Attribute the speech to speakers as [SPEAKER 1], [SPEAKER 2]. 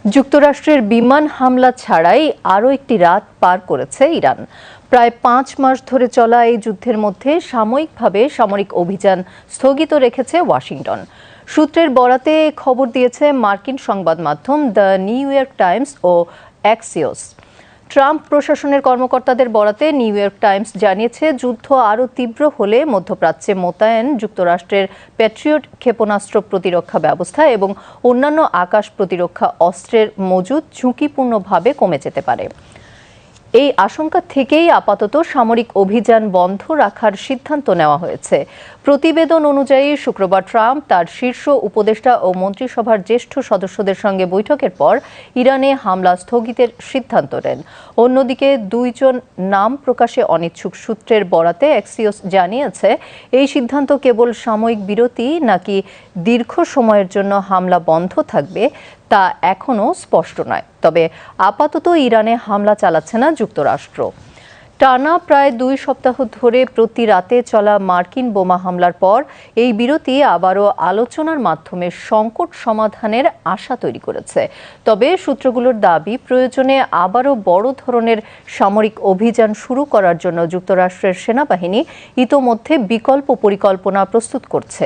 [SPEAKER 1] যুক্তরাষ্ট্রের বিমান হামলা ছাড়াই আরও একটি রাত পার করেছে ইরান। প্রায় ৫ মাস ধরে চলা এই যুদ্ধের মধ্যে সাময়িকভাবে সামরিক অভিযান স্থগিত রেখেছে ওয়াশিংটন। সূত্রের বরাতে খবর দিয়েছে মার্কিন সংবাদ মাধ্যম দ্য নিউ ইয়র্ক টাইমস ও অ্যাক্সিওস। ট্রাম্প প্রশাসনের কর্মকর্তাদের বরাতে নিউ ইয়র্ক টাইমস জানিয়েছে, যুদ্ধ আরও তীব্র হলে মধ্যপ্রাচ্যে মোতায়েন যুক্তরাষ্ট্রের প্যাট্রিয়ট ক্ষেপণাস্ত্র প্রতিরক্ষা ব্যবস্থা এবং অন্যান্য আকাশ প্রতিরক্ষা অস্ত্রের মজুদ ঝুঁকিপূর্ণভাবে কমে যেতে পারে। এই আশঙ্কা থেকেই আপাতত সামরিক অভিযান বন্ধ রাখার সিদ্ধান্ত নেওয়া হয়েছে। প্রতিবেদন অনুযায়ী শুক্রবার ট্রাম্প তার শীর্ষ উপদেষ্টা ও মন্ত্রিসভার জ্যেষ্ঠ সদস্যদের সঙ্গে বৈঠকের পর ইরানে হামলা স্থগিতের সিদ্ধান্ত নেন। অন্যদিকে দুইজন নাম প্রকাশে অনিচ্ছুক সূত্রের বরাতে অ্যাক্সিওস জানিয়েছে, এই সিদ্ধান্ত কেবল সাময়িক বিরতি নাকি দীর্ঘ সময়ের জন্য হামলা বন্ধ থাকবে তা এখনও স্পষ্ট নয়। তবে আপাতত ইরানে হামলা চালাচ্ছে না যুক্তরাষ্ট্র। টানা প্রায় 2 সপ্তাহ ধরে প্রতি রাতে চলা মার্কিন বোমা হামলার পর এই বিরতি আবারও আলোচনার মাধ্যমে সংকট সমাধানের আশা তৈরি করেছে। তবে সূত্রগুলোর দাবি, প্রয়োজনে আবারও বড় ধরনের সামরিক অভিযান শুরু করার জন্য যুক্তরাষ্ট্রের সেনাবাহিনী ইতোমধ্যে বিকল্প পরিকল্পনা প্রস্তুত করছে।